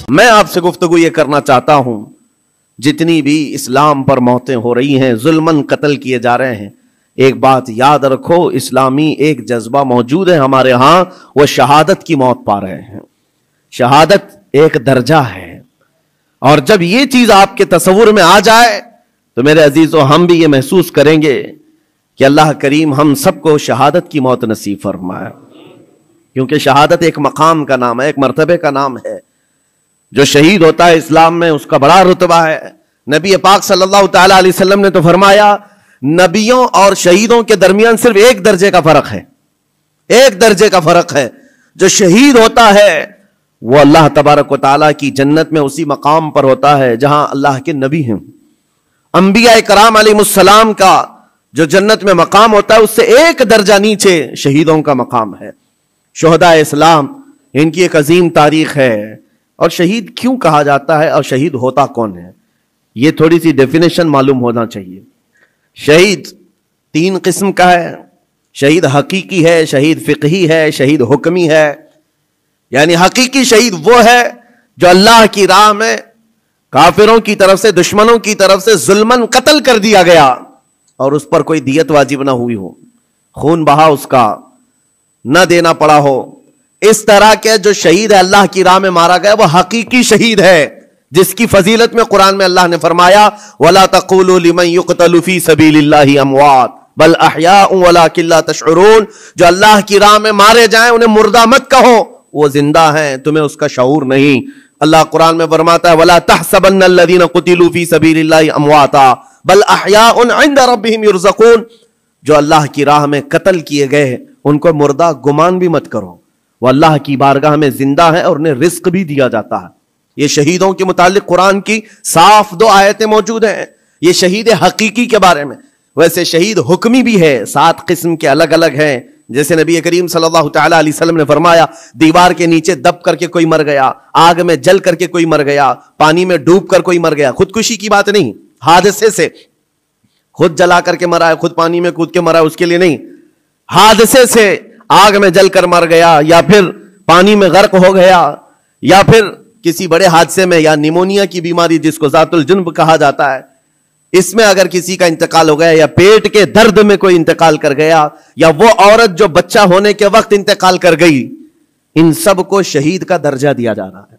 میں آپ سے گفتگو یہ کرنا چاہتا ہوں، جتنی بھی اسلام پر موتیں ہو رہی ہیں، ظلماً قتل کیے جا رہے ہیں، ایک بات یاد رکھو، اسلامی ایک جذبہ موجود ہے ہمارے ہاں، وہ شہادت کی موت پا رہے ہیں۔ شہادت ایک درجہ ہے، اور جب یہ چیز آپ کے تصور میں آ جائے تو میرے عزیزو ہم بھی یہ محسوس کریں گے کہ اللہ کریم ہم سب کو شہادت کی موت نصیب فرمائے، کیونکہ شہادت ایک مقام کا نام ہے، ایک مرتبے کا نام ہے۔ جو شہید ہوتا ہے اسلام میں اس کا بڑا رتبہ ہے۔ نبی پاک صلی اللہ تعالی علیہ وسلم نے تو فرمایا، نبیوں اور شہیدوں کے درمیان صرف ایک درجے کا فرق ہے، ایک درجے کا فرق ہے۔ جو شہید ہوتا ہے وہ اللہ تبارک و تعالیٰ کی جنت میں اسی مقام پر ہوتا ہے جہاں اللہ کے نبی ہیں۔ انبیاء کرام علیہ السلام کا جو جنت میں مقام ہوتا ہے اس سے ایک درجہ نیچے شہیدوں کا مقام ہے۔ شہداء اسلام، ان کی ایک عظیم تاریخ ہے۔ اور شہید کیوں کہا جاتا ہے اور شہید ہوتا کون ہے، یہ تھوڑی سی ڈیفینیشن معلوم ہونا چاہیے۔ شہید تین قسم کا ہے، شہید حقیقی ہے، شہید فقہی ہے، شہید حکمی ہے۔ یعنی حقیقی شہید وہ ہے جو اللہ کی راہ میں کافروں کی طرف سے، دشمنوں کی طرف سے ظلماً قتل کر دیا گیا اور اس پر کوئی دیت واجب نہ ہوئی ہو، خون بہا اس کا نہ دینا پڑا ہو۔ اس طرح کے جو شہید ہے اللہ کی راہ میں مارا گیا وہ حقیقی شہید ہے، جس کی فضیلت میں قرآن میں اللہ نے فرمایا وَلَا تَقُولُوا لِمَنْ يُقْتَلُ فِي سَبِيلِ اللَّهِ أَمْوَاتٌ بَلْ أَحْيَاءٌ وَلَكِنْ لَا تَشْعُرُونَ۔ جو اللہ کی راہ میں مارے جائیں انہیں مردہ مت کہو، وہ زندہ ہیں، تمہیں اس کا شعور نہیں۔ اللہ قرآن میں فرماتا ہے وَلَا تَحْسَبَنَّ الَّذِينَ قُتِلُوا فِي سَبِيلِ اللَّهِ أَمْوَاتًا بَلْ أَحْيَاءٌ عِنْدَ رَبِّهِمْ يُرْزَقُونَ۔ جو اللہ کی راہ میں قتل کیے گئے ان کو مردہ گمان بھی مت کرو، وہ اللہ کی بارگاہ میں زندہ ہے اور انہیں رزق بھی دیا جاتا ہے۔ یہ شہیدوں کے متعلق قرآن کی صاف دو آیتیں موجود ہیں، یہ شہید حقیقی کے بارے میں۔ ویسے شہید حکمی بھی ہے، 7 قسم کے الگ الگ ہیں۔ جیسے نبی کریم صلی اللہ تعالی علیہ وسلم نے فرمایا، دیوار کے نیچے دب کر کے کوئی مر گیا، آگ میں جل کر کے کوئی مر گیا، پانی میں ڈوب کر کوئی مر گیا۔ خودکشی کی بات نہیں، حادثے سے، خود جلا کر کے مرا ہے، خود پانی میں کود کے مرا ہے، اس کے لیے نہیں، حادثے سے آگ میں جل کر مر گیا، یا پھر پانی میں غرق ہو گیا، یا پھر کسی بڑے حادثے میں، یا نیمونیا کی بیماری جس کو ذات الجنب کہا جاتا ہے، اس میں اگر کسی کا انتقال ہو گیا، یا پیٹ کے درد میں کوئی انتقال کر گیا، یا وہ عورت جو بچہ ہونے کے وقت انتقال کر گئی، ان سب کو شہید کا درجہ دیا جا رہا ہے۔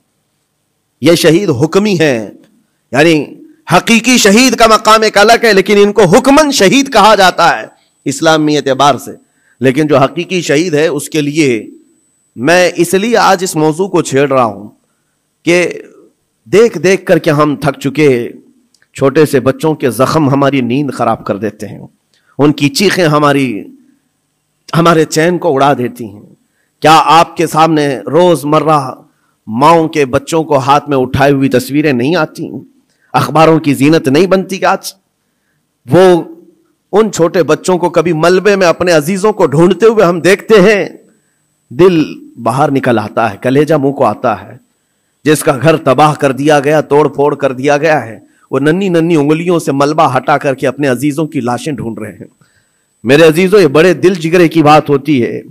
یہ شہید حکمی ہیں، یعنی حقیقی شہید کا مقام ایک الگ ہے، لیکن ان کو حکمن شہید کہا جاتا ہے اسلامی اعتبار سے۔ لیکن جو حقیقی شہید ہے اس کے لیے میں اس لیے آج اس موضوع کو چھیڑ رہا ہوں کہ دیکھ دیکھ کر کے ہم تھک چکے، چھوٹے سے بچوں کے زخم ہماری نیند خراب کر دیتے ہیں، ان کی چیخیں ہمارے چین کو اڑا دیتی ہیں۔ کیا آپ کے سامنے روز مرہ ماؤں کے بچوں کو ہاتھ میں اٹھائے ہوئی تصویریں نہیں آتی؟ اخباروں کی زینت نہیں بنتی کہ آج وہ ان چھوٹے بچوں کو کبھی ملبے میں اپنے عزیزوں کو ڈھونڈتے ہوئے ہم دیکھتے ہیں، دل باہر نکل آتا ہے، کلیجہ منہ کو آتا ہے۔ جس کا گھر تباہ کر دیا گیا، توڑ پھوڑ کر دیا گیا ہے، وہ ننھی ننھی انگلیوں سے ملبہ ہٹا کر کے اپنے عزیزوں کی لاشیں ڈھونڈ رہے ہیں۔ میرے عزیزوں، یہ بڑے دل جگرے کی بات ہوتی ہے۔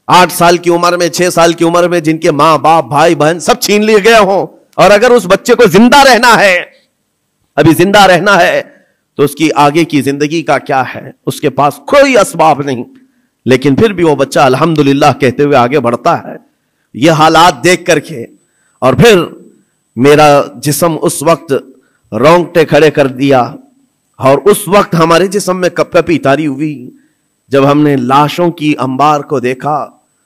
8 سال کی عمر میں، 6 سال کی عمر میں جن کے ماں باپ بھائی بہن سب چھین لیے گئے ہوں، اور اگر اس بچے کو زندہ رہنا ہے، ابھی زندہ رہنا ہے، تو اس کی آگے کی زندگی کا کیا ہے؟ اس کے پاس کوئی اسباب نہیں، لیکن پھر بھی وہ بچہ الحمدللہ کہتے ہوئے آگے بڑھتا ہے۔ یہ حالات دیکھ کر کے اور پھر میرا جسم اس وقت رونگٹے کھڑے کر دیا، اور اس وقت ہمارے جسم میں کپ کپی طاری ہوئی جب ہم نے لاشوں کی انبار کو دیکھا،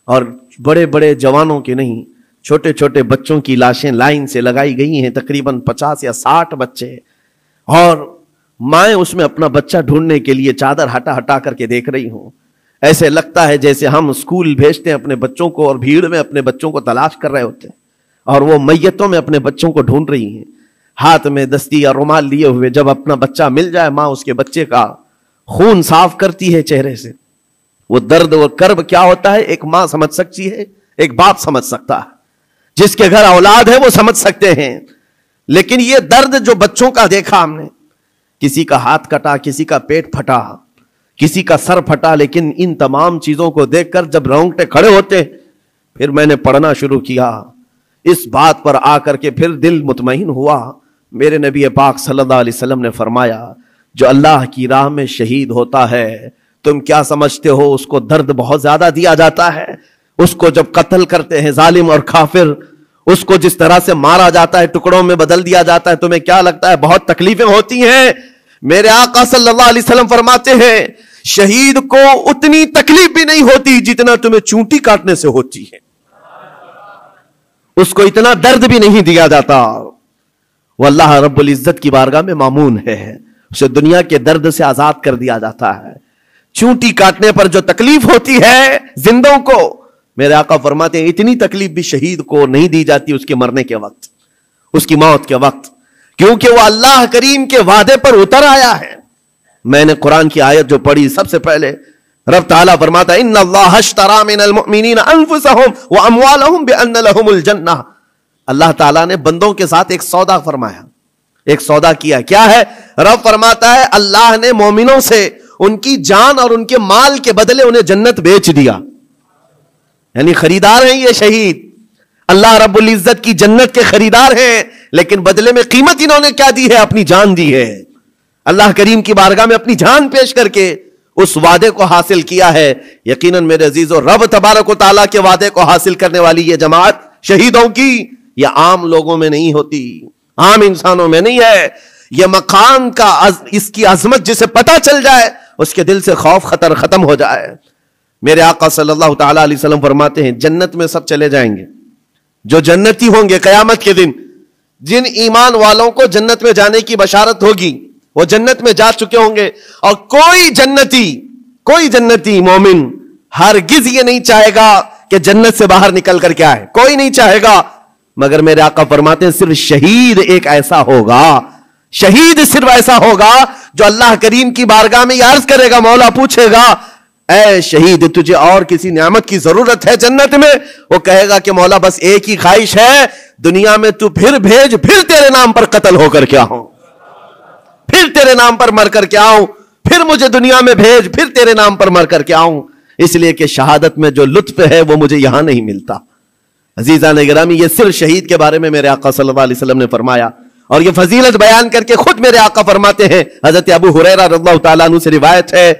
اور بڑے بڑے جوانوں کے نہیں، چھوٹے چھوٹے بچوں کی لاشیں لائن سے لگائی گئی ہیں، تقریباً 50 یا 60 بچے، اور مائیں اس میں اپنا بچہ ڈھونڈنے کے لیے چادر ہٹا ہٹا کر کے دیکھ رہی ہوں۔ ایسے لگتا ہے جیسے ہم اسکول بھیجتے ہیں اپنے بچوں کو، اور بھیڑ میں اپنے بچوں کو تلاش کر رہے ہوتے ہیں، اور وہ میتوں میں اپنے بچوں کو ڈھونڈ رہی ہیں، ہاتھ میں دستی یا رومال لیے ہوئے۔ جب اپنا بچہ مل جائے، ماں اس کے بچے کا خون صاف کرتی ہے چہرے سے۔ وہ درد اور کرب کیا ہوتا ہے ایک ماں سمجھ سکتی ہے، ایک باپ سمجھ سکتا ہے، جس کے گھر اولاد ہے وہ سمجھ سکتے ہیں۔ لیکن یہ درد جو بچوں کا دیکھا ہم نے، کسی کا ہاتھ کٹا، کسی کا پیٹ پھٹا، کسی کا سر پھٹا، لیکن ان تمام چیزوں کو دیکھ کر جب رونگٹے کھڑے ہوتے، پھر میں نے پڑھنا شروع کیا اس بات پر آ کر کے پھر دل مطمئن ہوا. میرے نبی پاک صلی اللہ علیہ وسلم نے فرمایا جو اللہ کی راہ میں شہید ہوتا ہے تم کیا سمجھتے ہو اس کو درد بہت زیادہ دیا جاتا ہے. اس کو جب قتل کرتے ہیں ظالم اور کافر, اس کو جس طرح سے مارا جاتا ہے, ٹکڑوں میں بدل دیا جاتا ہے, تمہیں کیا لگتا ہے بہت تکلیفیں ہوتی ہیں؟ میرے آقا صلی اللہ علیہ وسلم فرماتے ہیں شہید کو اتنی تکلیف بھی نہیں ہوتی جتنا تمہیں چونٹی کاٹنے سے ہوتی ہے. اس کو اتنا درد بھی نہیں دیا جاتا. وہ اللہ رب العزت کی بارگاہ میں مامون ہے, اسے دنیا کے درد سے آزاد کر دیا جاتا ہے. چونٹی کاٹنے پر جو تکلیف ہوتی ہے زندوں کو, میرے آقا فرماتے ہیں اتنی تکلیف بھی شہید کو نہیں دی جاتی اس کے مرنے کے وقت, اس کی موت کے وقت, کیونکہ وہ اللہ کریم کے وعدے پر اتر آیا ہے. میں نے قرآن کی آیت جو پڑھی سب سے پہلے, رب تعالیٰ فرماتا ہے ان اللہ اشترى من المؤمنین انفسهم واموالهم بان لهم الجنہ. اللہ تعالیٰ نے بندوں کے ساتھ ایک سودا فرمایا, ایک سودا کیا. کیا ہے؟ رب فرماتا ہے اللہ نے مومنوں سے ان کی جان اور ان کے مال کے بدلے انہیں جنت بیچ دیا. یعنی خریدار ہیں یہ شہید, اللہ رب العزت کی جنت کے خریدار ہیں, لیکن بدلے میں قیمت انہوں نے کیا دی ہے؟ اپنی جان دی ہے. اللہ کریم کی بارگاہ میں اپنی جان پیش کر کے اس وعدے کو حاصل کیا ہے. یقیناً میرے عزیزو رب تبارک و تعالیٰ کے وعدے کو حاصل کرنے والی یہ جماعت شہیدوں کی یہ عام لوگوں میں نہیں ہوتی, عام انسانوں میں نہیں ہے. یہ مقام کا اس کی عظمت جسے پتہ چل جائے اس کے دل سے خوف خطر ختم ہو جائے. میرے آقا صلی اللہ تعالیٰ علیہ وسلم فرماتے ہیں جنت میں سب چلے جائیں گے, جو جنتی ہوں گے قیامت کے دن, جن ایمان والوں کو جنت میں جانے کی بشارت ہوگی وہ جنت میں جا چکے ہوں گے. اور کوئی جنتی مومن ہرگز یہ نہیں چاہے گا کہ جنت سے باہر نکل کر کے آئے, کوئی نہیں چاہے گا. مگر میرے آقا فرماتے ہیں صرف شہید ایک ایسا ہوگا, شہید صرف ایسا ہوگا جو اللہ کریم کی بارگاہ میں یہ عرض کرے گا, مولا پوچھے گا اے شہید تجھے اور کسی نعمت کی ضرورت ہے جنت میں؟ وہ کہے گا کہ مولا بس ایک ہی خواہش ہے, دنیا میں تو پھر بھیج, پھر تیرے نام پر قتل ہو کر کے آؤں, پھر تیرے نام پر مر کر کے آؤں, پھر مجھے دنیا میں بھیج, پھر تیرے نام پر مر کر کے آؤں. اس لیے کہ شہادت میں جو لطف ہے وہ مجھے یہاں نہیں ملتا. عزیزان گرامی یہ صرف شہید کے بارے میں میرے آقا صلی اللہ علیہ وسلم نے فرمایا, اور یہ فضیلت بیان کر کے خود میرے آقا فرماتے ہیں, حضرت ابو ہریرہ رضی اللہ تعالیٰ عنہ سے روایت ہے,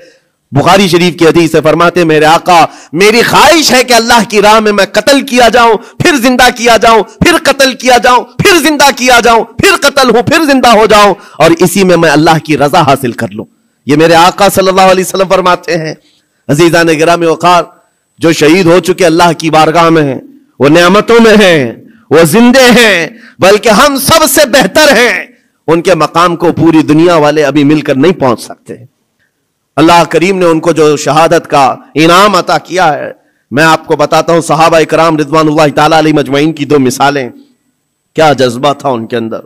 بخاری شریف کی حدیث سے, فرماتے ہیں میرے آقا میری خواہش ہے کہ اللہ کی راہ میں قتل کیا جاؤں, پھر زندہ کیا جاؤں, پھر قتل کیا جاؤں, پھر زندہ کیا جاؤں, پھر قتل ہوں, پھر زندہ ہو جاؤں, اور اسی میں اللہ کی رضا حاصل کر لوں. یہ میرے آقا صلی اللہ علیہ وسلم فرماتے ہیں. عزیزان گرامی وقار, جو شہید ہو چکے اللہ کی بارگاہ میں ہیں وہ نعمتوں میں ہیں, وہ زندے ہیں, بلکہ ہم سب سے بہتر ہیں. ان کے مقام کو پوری دنیا والے ابھی مل کر نہیں پہنچ سکتے. اللہ کریم نے ان کو جو شہادت کا انعام عطا کیا ہے, میں آپ کو بتاتا ہوں. صحابہ کرام رضوان اللہ تعالیٰ علیہ مجمعین کی دو مثالیں, کیا جذبہ تھا ان کے اندر.